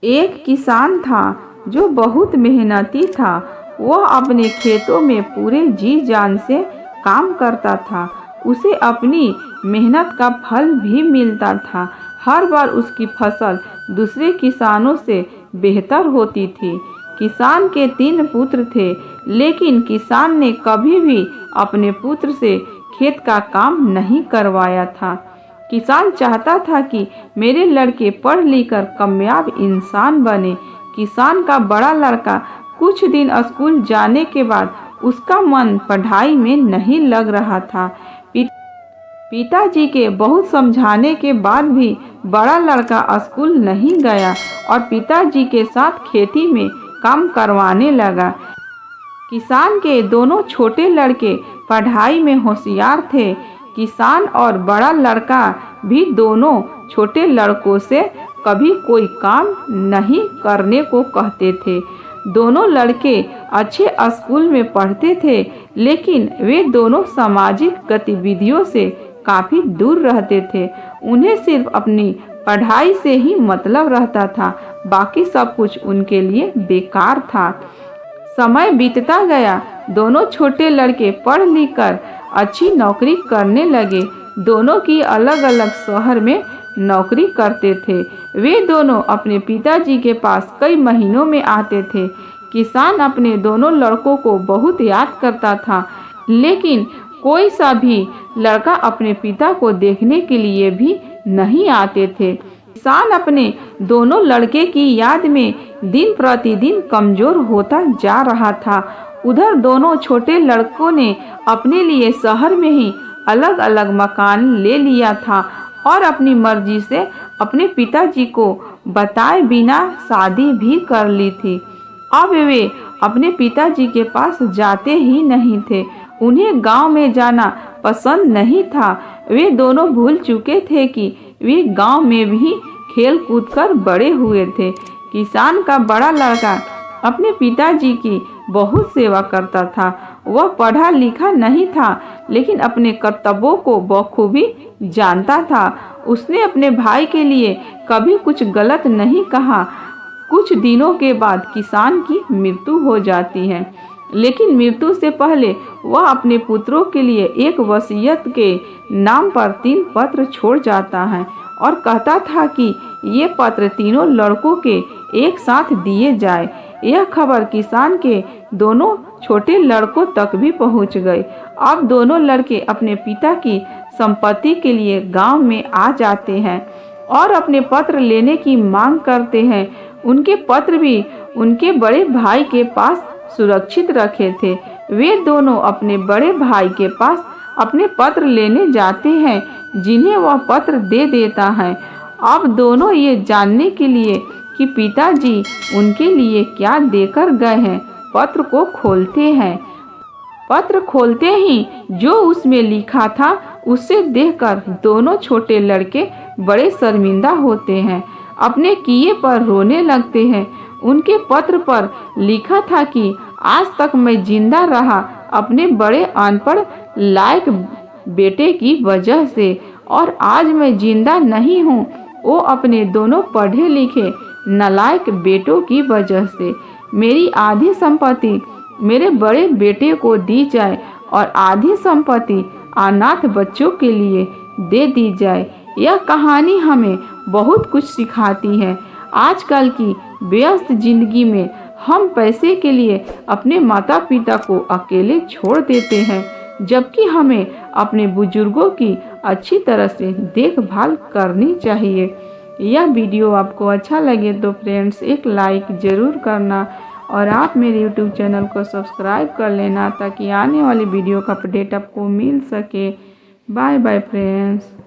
एक किसान था जो बहुत मेहनती था। वह अपने खेतों में पूरे जी जान से काम करता था। उसे अपनी मेहनत का फल भी मिलता था। हर बार उसकी फसल दूसरे किसानों से बेहतर होती थी। किसान के 3 पुत्र थे, लेकिन किसान ने कभी भी अपने पुत्र से खेत का काम नहीं करवाया था। किसान चाहता था कि मेरे लड़के पढ़ लिख कर कामयाब इंसान बने। किसान का बड़ा लड़का कुछ दिन स्कूल जाने के बाद उसका मन पढ़ाई में नहीं लग रहा था। पिताजी के बहुत समझाने के बाद भी बड़ा लड़का स्कूल नहीं गया और पिताजी के साथ खेती में काम करवाने लगा। किसान के दोनों छोटे लड़के पढ़ाई में होशियार थे। किसान और बड़ा लड़का भी दोनों छोटे लड़कों से कभी कोई काम नहीं करने को कहते थे। दोनों लड़के अच्छे स्कूल में पढ़ते थे, लेकिन वे दोनों सामाजिक गतिविधियों से काफ़ी दूर रहते थे। उन्हें सिर्फ अपनी पढ़ाई से ही मतलब रहता था, बाकी सब कुछ उनके लिए बेकार था। समय बीतता गया। दोनों छोटे लड़के पढ़ लिख कर अच्छी नौकरी करने लगे। दोनों की अलग अलग शहर में नौकरी करते थे। वे दोनों अपने पिताजी के पास कई महीनों में आते थे। किसान अपने दोनों लड़कों को बहुत याद करता था, लेकिन कोई सा भी लड़का अपने पिता को देखने के लिए भी नहीं आते थे। किसान अपने दोनों लड़के की याद में दिन प्रतिदिन कमजोर होता जा रहा था। उधर दोनों छोटे लड़कों ने अपने लिए शहर में ही अलग अलग मकान ले लिया था और अपनी मर्जी से अपने पिताजी को बताए बिना शादी भी कर ली थी। अब वे अपने पिताजी के पास जाते ही नहीं थे। उन्हें गांव में जाना पसंद नहीं था। वे दोनों भूल चुके थे कि वे गांव में भी खेल कूद कर बड़े हुए थे। किसान का बड़ा लड़का अपने पिताजी की बहुत सेवा करता था। वह पढ़ा लिखा नहीं था, लेकिन अपने कर्तव्यों को बखूबी जानता था। उसने अपने भाई के लिए कभी कुछ गलत नहीं कहा। कुछ दिनों के बाद किसान की मृत्यु हो जाती है, लेकिन मृत्यु से पहले वह अपने पुत्रों के लिए एक वसीयत के नाम पर 3 पत्र छोड़ जाता है और कहता था कि ये पत्र तीनों लड़कों के एक साथ दिए जाए। यह खबर किसान के दोनों छोटे लड़कों तक भी पहुंच गई। अब दोनों लड़के अपने पिता की संपत्ति के लिए गांव में आ जाते हैं और अपने पत्र लेने की मांग करते हैं। उनके पत्र भी उनके बड़े भाई के पास सुरक्षित रखे थे। वे दोनों अपने बड़े भाई के पास अपने पत्र लेने जाते हैं, जिन्हें वह पत्र दे देता है। अब दोनों ये जानने के लिए कि पिताजी उनके लिए क्या देकर गए हैं, पत्र को खोलते हैं। पत्र खोलते ही जो उसमें लिखा था उसे देखकर दोनों छोटे लड़के बड़े शर्मिंदा होते हैं, अपने किए पर रोने लगते हैं। उनके पत्र पर लिखा था कि आज तक मैं जिंदा रहा अपने बड़े अनपढ़ लायक बेटे की वजह से, और आज मैं जिंदा नहीं हूँ वो अपने दोनों पढ़े लिखे नालायक बेटों की वजह से। मेरी आधी संपत्ति मेरे बड़े बेटे को दी जाए और आधी संपत्ति अनाथ बच्चों के लिए दे दी जाए। यह कहानी हमें बहुत कुछ सिखाती है। आजकल की व्यस्त जिंदगी में हम पैसे के लिए अपने माता पिता को अकेले छोड़ देते हैं, जबकि हमें अपने बुजुर्गों की अच्छी तरह से देखभाल करनी चाहिए। यह वीडियो आपको अच्छा लगे तो फ्रेंड्स एक लाइक ज़रूर करना और आप मेरे YouTube चैनल को सब्सक्राइब कर लेना, ताकि आने वाली वीडियो का अपडेट आपको मिल सके। Bye bye friends.